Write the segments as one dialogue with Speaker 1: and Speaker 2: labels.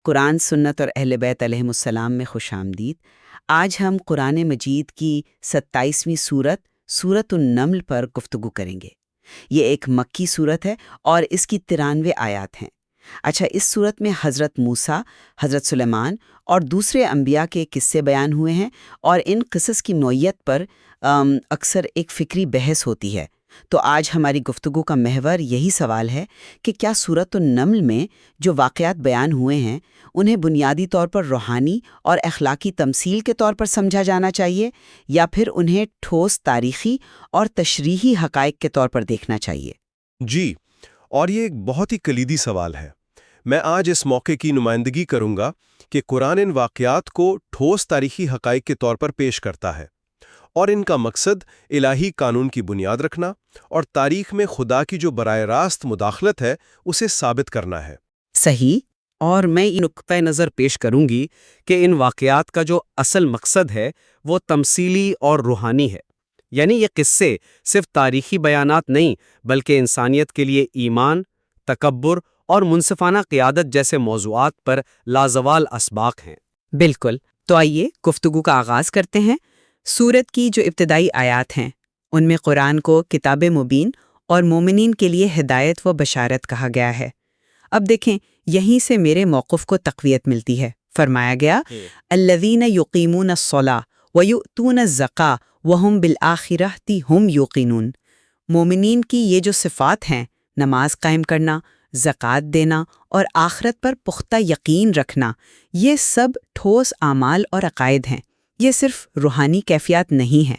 Speaker 1: قرآن سنت اور اہل بیت علیہم السلام میں خوش آمدید۔ آج ہم قرآن مجید کی 27ویں سورت سورۃ النمل پر گفتگو کریں گے۔ یہ ایک مکی سورت ہے اور اس کی 93 آیات ہیں۔ اچھا، اس سورت میں حضرت موسیٰ، حضرت سلیمان اور دوسرے انبیاء کے قصے بیان ہوئے ہیں، اور ان قصص کی نوعیت پر اکثر ایک فکری بحث ہوتی ہے۔ تو آج ہماری گفتگو کا محور یہی سوال ہے کہ کیا سورۃ النمل میں جو واقعات بیان ہوئے ہیں انہیں بنیادی طور پر روحانی اور اخلاقی تمثیل کے طور پر سمجھا جانا چاہیے، یا پھر انہیں ٹھوس تاریخی اور تشریحی حقائق کے طور پر دیکھنا چاہیے؟
Speaker 2: جی، اور یہ ایک بہت ہی کلیدی سوال ہے۔ میں آج اس موقع کی نمائندگی کروں گا کہ قرآن ان واقعات کو ٹھوس تاریخی حقائق کے طور پر پیش کرتا ہے، اور ان کا مقصد الہی قانون کی بنیاد رکھنا اور تاریخ میں خدا کی جو براہ راست مداخلت ہے اسے ثابت کرنا ہے۔
Speaker 1: صحیح۔
Speaker 3: اور میں یہ نقطۂ نظر پیش کروں گی کہ ان واقعات کا جو اصل مقصد ہے وہ تمثیلی اور روحانی ہے، یعنی یہ قصے صرف تاریخی بیانات نہیں بلکہ انسانیت کے لیے ایمان، تکبر اور منصفانہ قیادت جیسے موضوعات پر لازوال اسباق ہیں۔
Speaker 1: بالکل۔ تو آئیے گفتگو کا آغاز کرتے ہیں۔ سورت کی جو ابتدائی آیات ہیں ان میں قرآن کو کتاب مبین اور مومنین کے لیے ہدایت و بشارت کہا گیا ہے۔ اب دیکھیں، یہیں سے میرے موقف کو تقویت ملتی ہے۔ فرمایا گیا الذین یقیمون الصلاۃ ویؤتون الزکاۃ وہم بالآخرۃ ہم یوقنون۔ مومنین کی یہ جو صفات ہیں، نماز قائم کرنا، زکوٰۃ دینا اور آخرت پر پختہ یقین رکھنا، یہ سب ٹھوس اعمال اور عقائد ہیں۔ یہ صرف روحانی کیفیات نہیں ہیں۔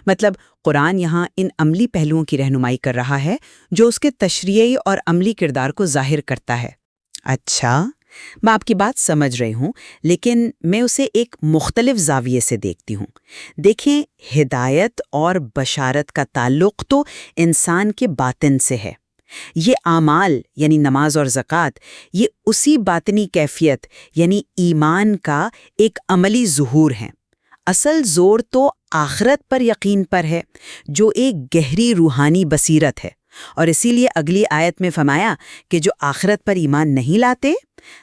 Speaker 1: مطلب قرآن یہاں ان عملی پہلوؤں کی رہنمائی کر رہا ہے جو اس کے تشریعی اور عملی کردار کو ظاہر کرتا ہے۔ اچھا، میں آپ کی بات سمجھ رہی ہوں، لیکن میں اسے ایک مختلف زاویے سے دیکھتی ہوں۔ دیکھیں، ہدایت اور بشارت کا تعلق تو انسان کے باطن سے ہے۔ یہ اعمال یعنی نماز اور زکوٰۃ، یہ اسی باطنی کیفیت یعنی ایمان کا ایک عملی ظہور ہے۔ اصل زور تو آخرت پر یقین پر ہے، جو ایک گہری روحانی بصیرت ہے، اور اسی لیے اگلی آیت میں فرمایا کہ جو آخرت پر ایمان نہیں لاتے،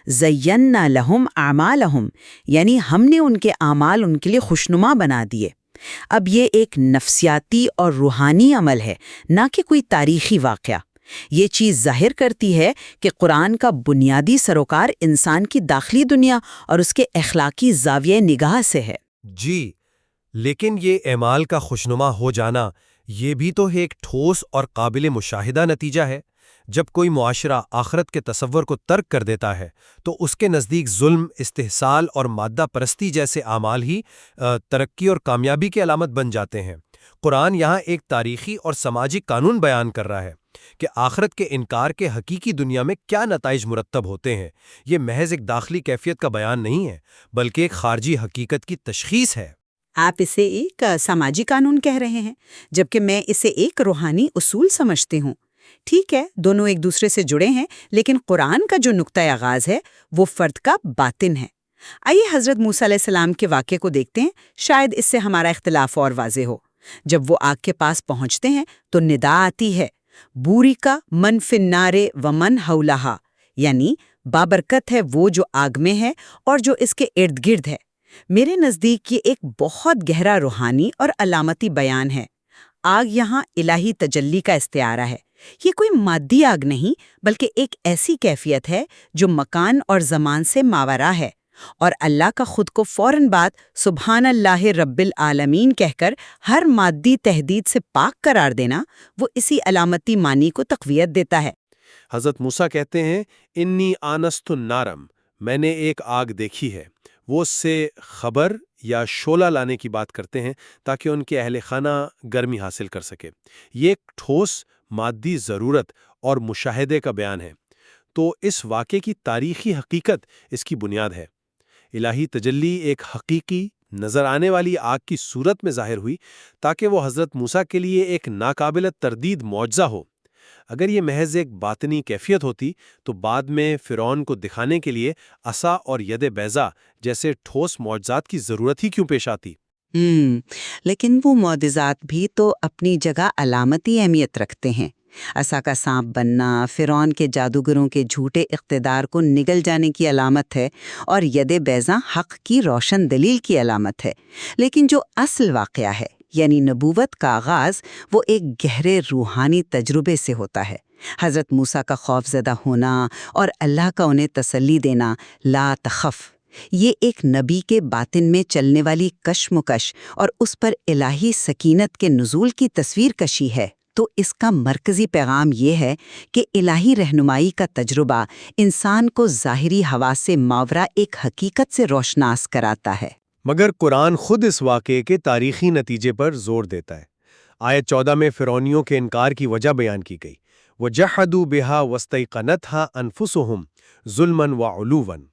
Speaker 1: زینا لہم اعمالہم، یعنی ہم نے ان کے اعمال ان کے لیے خوشنما بنا دیے۔ اب یہ ایک نفسیاتی اور روحانی عمل ہے، نہ کہ کوئی تاریخی واقعہ۔ یہ چیز ظاہر کرتی ہے کہ قرآن کا بنیادی سروکار انسان کی داخلی دنیا اور اس کے اخلاقی زاویہ نگاہ سے ہے۔
Speaker 2: جی، لیکن یہ اعمال کا خوشنما ہو جانا یہ بھی تو ایک ٹھوس اور قابل مشاہدہ نتیجہ ہے۔ جب کوئی معاشرہ آخرت کے تصور کو ترک کر دیتا ہے تو اس کے نزدیک ظلم، استحصال اور مادہ پرستی جیسے اعمال ہی ترقی اور کامیابی کی علامت بن جاتے ہیں۔ قرآن یہاں ایک تاریخی اور سماجی قانون بیان کر رہا ہے کہ آخرت کے انکار کے حقیقی دنیا میں کیا نتائج مرتب ہوتے ہیں۔ یہ محض ایک داخلی کیفیت کا بیان نہیں ہے، بلکہ ایک خارجی حقیقت کی تشخیص ہے۔
Speaker 1: آپ اسے ایک سماجی قانون کہہ رہے ہیں، جبکہ میں اسے ایک روحانی اصول سمجھتی ہوں۔ ٹھیک ہے، دونوں ایک دوسرے سے جڑے ہیں، لیکن قرآن کا جو نقطۂ آغاز ہے وہ فرد کا باطن ہے۔ آئیے حضرت موسیٰ علیہ السلام کے واقعے کو دیکھتے ہیں، شاید اس سے ہمارا اختلاف اور واضح ہو۔ جب وہ آگ کے پاس پہنچتے ہیں تو ندا آتی ہے، بوری کا من فی النار ومن حولہا، یعنی بابرکت ہے وہ جو آگ میں ہے اور جو اس کے ارد گرد ہے۔ میرے نزدیک یہ ایک بہت گہرا روحانی اور علامتی بیان ہے۔ آگ یہاں الہی تجلی کا استعارہ ہے۔ یہ کوئی مادی آگ نہیں، بلکہ ایک ایسی کیفیت ہے جو مکان اور زمان سے ماورا ہے، اور اللہ کا خود کو فوراً بعد سبحان اللہ رب العالمین کہہ کر ہر مادی تہدید سے پاک قرار دینا، وہ اسی علامتی معنی کو تقویت دیتا ہے۔
Speaker 2: حضرت موسیٰ کہتے ہیں انی آنست النارم، میں نے ایک آگ دیکھی ہے۔ وہ اس سے خبر یا شعلہ لانے کی بات کرتے ہیں تاکہ ان کے اہل خانہ گرمی حاصل کر سکے۔ یہ ایک ٹھوس مادی ضرورت اور مشاہدے کا بیان ہے۔ تو اس واقعے کی تاریخی حقیقت اس کی بنیاد ہے۔ الہی تجلی ایک حقیقی نظر آنے والی آگ کی صورت میں ظاہر ہوئی تاکہ وہ حضرت موسیٰ کے لیے ایک ناقابل تردید معجزہ ہو۔ اگر یہ محض ایک باطنی کیفیت ہوتی تو بعد میں فرعون کو دکھانے کے لیے عصا اور ید بیضا جیسے ٹھوس معجزات کی ضرورت ہی کیوں پیش آتی؟
Speaker 1: لیکن وہ معجزات بھی تو اپنی جگہ علامتی اہمیت رکھتے ہیں۔
Speaker 4: عصا کا سانپ بننا فرعون کے جادوگروں کے جھوٹے اقتدار کو نگل جانے کی علامت ہے، اور ید بیضاں حق کی روشن دلیل کی علامت ہے۔ لیکن جو اصل واقعہ ہے، یعنی نبوت کا آغاز، وہ ایک گہرے روحانی تجربے سے ہوتا ہے۔ حضرت موسیٰ کا خوف زدہ ہونا اور اللہ کا انہیں تسلی دینا، لا تخف، یہ ایک نبی کے باطن میں چلنے والی کشمکش اور اس پر الہی سکینت کے نزول کی تصویر کشی ہے۔ تو اس کا مرکزی پیغام یہ ہے کہ الہی رہنمائی کا تجربہ انسان کو ظاہری حواس سے ماورا ایک حقیقت سے روشناس کراتا ہے۔
Speaker 2: مگر قرآن خود اس واقعے کے تاریخی نتیجے پر زور دیتا ہے۔ آیت 14 میں فرعونیوں کے انکار کی وجہ بیان کی گئی، وَجَحَدُوا بِهَا وَاسْتَيْقَنَتْهَا أَنفُسُهُمْ ظُلْمًا وَعُلُوًّا،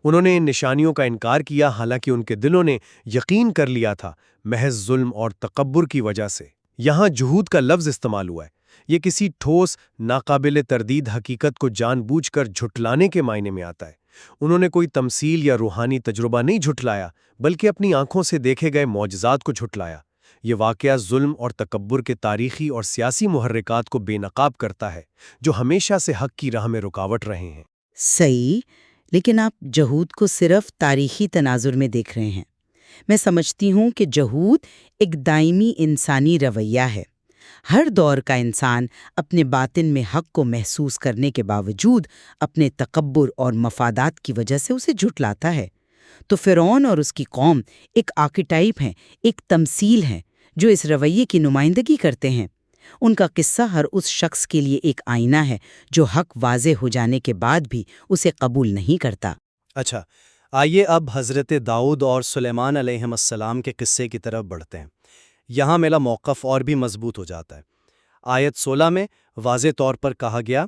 Speaker 2: انہوں نے ان نشانیوں کا انکار کیا حالانکہ ان کے دلوں نے یقین کر لیا تھا، محض ظلم اور تکبر کی وجہ سے۔ یہاں جہود کا لفظ استعمال ہوا ہے، یہ کسی ٹھوس ناقابل تردید حقیقت کو جان بوجھ کر جھٹلانے کے معنی میں آتا ہے۔ انہوں نے کوئی تمثیل یا روحانی تجربہ نہیں جھٹلایا، بلکہ اپنی آنکھوں سے دیکھے گئے معجزات کو جھٹلایا۔ یہ واقعہ ظلم اور تکبر کے تاریخی اور سیاسی محرکات کو بے نقاب کرتا ہے، جو ہمیشہ سے حق کی راہ میں رکاوٹ رہے ہیں۔
Speaker 5: صحیح، لیکن آپ جہود کو صرف تاریخی تناظر میں دیکھ رہے ہیں۔ میں سمجھتی ہوں کہ جہود ایک دائمی انسانی رویہ ہے۔ ہر دور کا انسان اپنے باطن میں حق کو محسوس کرنے کے باوجود اپنے تکبر اور مفادات کی وجہ سے اسے جھٹلاتا ہے۔ تو فرعون اور اس کی قوم ایک آرکیٹائپ ہیں، ایک تمثیل ہیں جو اس رویے کی نمائندگی کرتے ہیں۔ ان کا قصہ ہر اس شخص کے لیے ایک آئینہ ہے جو حق واضح ہو جانے کے بعد بھی اسے قبول نہیں کرتا۔
Speaker 3: اچھا، آئیے اب حضرت داؤد اور سلیمان علیہ السلام کے قصے کی طرف بڑھتے ہیں۔ یہاں میرا موقف اور بھی مضبوط ہو جاتا ہے۔ آیت 16 میں واضح طور پر کہا گیا،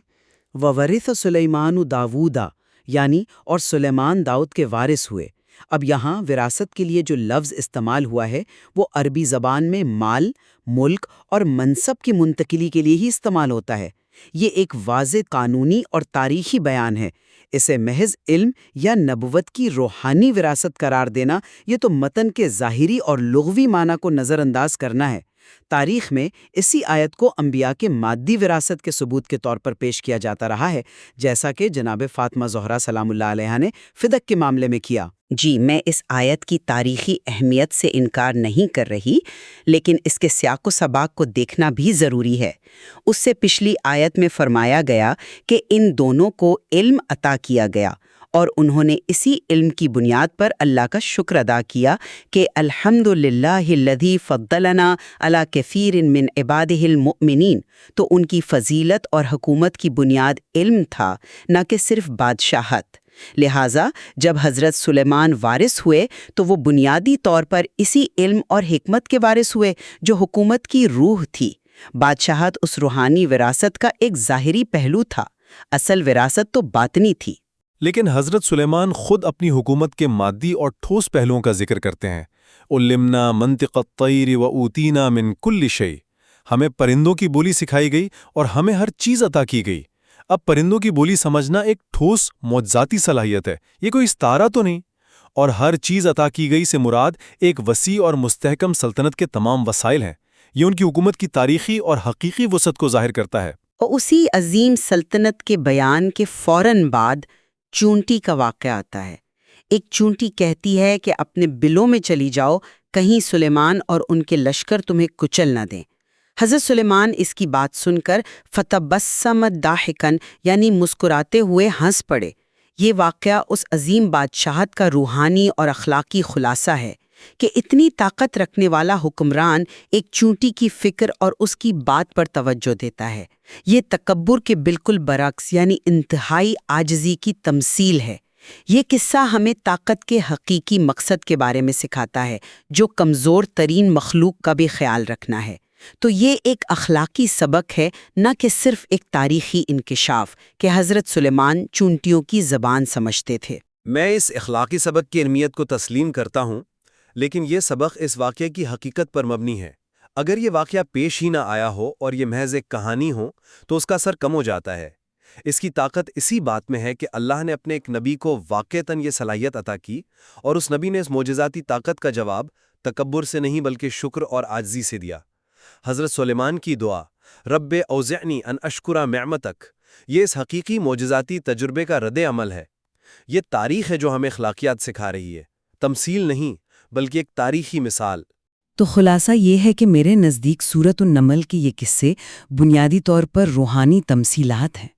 Speaker 5: وَوَرِثَ سُلَيْمَانُ دَاوُودَ، یعنی اور سلیمان داؤد کے وارث ہوئے۔ اب یہاں وراثت کے لیے جو لفظ استعمال ہوا ہے وہ عربی زبان میں مال، ملک اور منصب کی منتقلی کے لیے ہی استعمال ہوتا ہے۔ یہ ایک واضح قانونی اور تاریخی بیان ہے۔ اسے محض علم یا نبوت کی روحانی وراثت قرار دینا، یہ تو متن کے ظاہری اور لغوی معنی کو نظر انداز کرنا ہے۔ تاریخ میں اسی آیت کو انبیاء کے مادی وراثت کے ثبوت کے طور پر پیش کیا جاتا رہا ہے، جیسا کہ جناب فاطمہ زہرا سلام اللہ علیہا نے فدق کے معاملے میں کیا۔
Speaker 4: جی، میں اس آیت کی تاریخی اہمیت سے انکار نہیں کر رہی، لیکن اس کے سیاق و سباق کو دیکھنا بھی ضروری ہے۔ اس سے پچھلی آیت میں فرمایا گیا کہ ان دونوں کو علم عطا کیا گیا، اور انہوں نے اسی علم کی بنیاد پر اللہ کا شکر ادا کیا کہ الحمدللہ الذی فضلنا علی کثیر من عبادہ المؤمنین۔ تو ان کی فضیلت اور حکومت کی بنیاد علم تھا، نہ کہ صرف بادشاہت۔ لہٰذا جب حضرت سلیمان وارث ہوئے تو وہ بنیادی طور پر اسی علم اور حکمت کے وارث ہوئے جو حکومت کی روح تھی۔ بادشاہت اس روحانی وراثت کا ایک ظاہری پہلو تھا، اصل وراثت تو باطنی تھی۔
Speaker 2: لیکن حضرت سلیمان خود اپنی حکومت کے مادی اور ٹھوس پہلوؤں کا ذکر کرتے ہیں۔ علمنا منطق الطیر وأوتینا من کل شیء، ہمیں پرندوں کی بولی سکھائی گئی اور ہمیں ہر چیز عطا کی گئی۔ اب پرندوں کی بولی سمجھنا ایک ٹھوس معجزاتی صلاحیت ہے، یہ کوئی استعارہ تو نہیں۔ اور ہر چیز عطا کی گئی سے مراد ایک وسیع اور مستحکم سلطنت کے تمام وسائل ہیں۔ یہ ان کی حکومت کی تاریخی اور حقیقی وسعت کو ظاہر کرتا ہے۔
Speaker 4: اور اسی عظیم سلطنت کے بیان کے فوراً بعد چونٹی کا واقعہ آتا ہے۔ ایک چونٹی کہتی ہے کہ اپنے بلوں میں چلی جاؤ، کہیں سلیمان اور ان کے لشکر تمہیں کچل نہ دیں۔ حضرت سلیمان اس کی بات سن کر فتبسم ضاحکا، یعنی مسکراتے ہوئے ہنس پڑے۔ یہ واقعہ اس عظیم بادشاہت کا روحانی اور اخلاقی خلاصہ ہے کہ اتنی طاقت رکھنے والا حکمران ایک چونٹی کی فکر اور اس کی بات پر توجہ دیتا ہے۔ یہ تکبر کے بالکل برعکس، یعنی انتہائی عاجزی کی تمثیل ہے۔ یہ قصہ ہمیں طاقت کے حقیقی مقصد کے بارے میں سکھاتا ہے، جو کمزور ترین مخلوق کا بھی خیال رکھنا ہے۔ تو یہ ایک اخلاقی سبق ہے، نہ کہ صرف ایک تاریخی انکشاف کہ حضرت سلیمان چونٹیوں کی زبان سمجھتے تھے۔
Speaker 3: میں اس اخلاقی سبق کی اہمیت کو تسلیم کرتا ہوں، لیکن یہ سبق اس واقعے کی حقیقت پر مبنی ہے۔ اگر یہ واقعہ پیش ہی نہ آیا ہو اور یہ محض ایک کہانی ہو تو اس کا اثر کم ہو جاتا ہے۔ اس کی طاقت اسی بات میں ہے کہ اللہ نے اپنے ایک نبی کو واقعتاً یہ صلاحیت عطا کی، اور اس نبی نے اس معجزاتی طاقت کا جواب تکبر سے نہیں بلکہ شکر اور عاجزی سے دیا۔ حضرت سلیمان کی دعا
Speaker 2: رب اوزعنی ان اشکر نعمتک، یہ اس حقیقی معجزاتی تجربے کا رد عمل ہے۔ یہ تاریخ ہے جو ہمیں اخلاقیات سکھا رہی ہے، تمثیل نہیں بلکہ ایک تاریخی مثال۔
Speaker 6: تو خلاصہ یہ ہے کہ میرے نزدیک سورۃ النمل کے یہ قصے بنیادی طور پر روحانی تمثیلات ہیں۔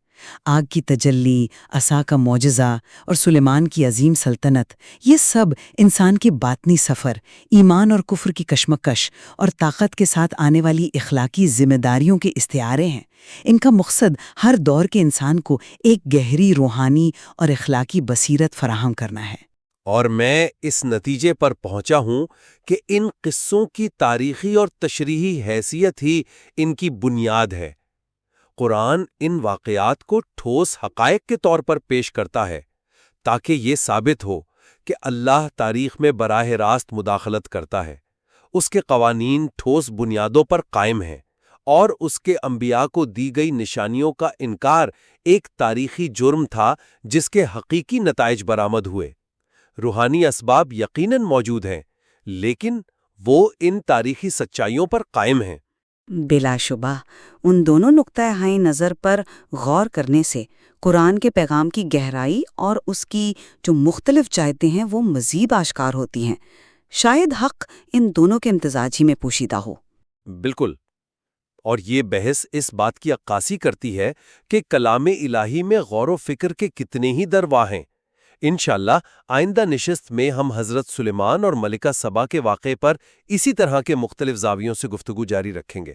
Speaker 6: آگ کی تجلی، عصا کا معجزہ اور سلیمان کی عظیم سلطنت، یہ سب انسان کے باطنی سفر، ایمان اور کفر کی کشمکش اور طاقت کے ساتھ آنے والی اخلاقی ذمہ داریوں کے استعارے ہیں۔ ان کا مقصد ہر دور کے انسان کو ایک گہری روحانی اور اخلاقی بصیرت فراہم کرنا ہے۔
Speaker 2: اور میں اس نتیجے پر پہنچا ہوں کہ ان قصوں کی تاریخی اور تشریحی حیثیت ہی ان کی بنیاد ہے۔ قرآن ان واقعات کو ٹھوس حقائق کے طور پر پیش کرتا ہے تاکہ یہ ثابت ہو کہ اللہ تاریخ میں براہ راست مداخلت کرتا ہے، اس کے قوانین ٹھوس بنیادوں پر قائم ہیں، اور اس کے انبیاء کو دی گئی نشانیوں کا انکار ایک تاریخی جرم تھا جس کے حقیقی نتائج برآمد ہوئے۔ روحانی اسباب یقیناً موجود ہیں، لیکن وہ ان تاریخی سچائیوں پر قائم ہیں۔
Speaker 4: بلا شبہ ان دونوں نقطۂ ہائے نظر پر غور کرنے سے قرآن کے پیغام کی گہرائی اور اس کی جو مختلف جہتیں ہیں وہ مزید آشکار ہوتی ہیں۔ شاید حق ان دونوں کے امتزاج ہی میں پوشیدہ ہو۔
Speaker 2: بالکل، اور یہ بحث اس بات کی عکاسی کرتی ہے کہ کلام الہی میں غور و فکر کے کتنے ہی درواہ ہیں۔ انشاءاللہ آئندہ نشست میں ہم حضرت سلیمان اور ملکہ سبا کے واقعے پر اسی طرح کے مختلف زاویوں سے گفتگو جاری رکھیں گے۔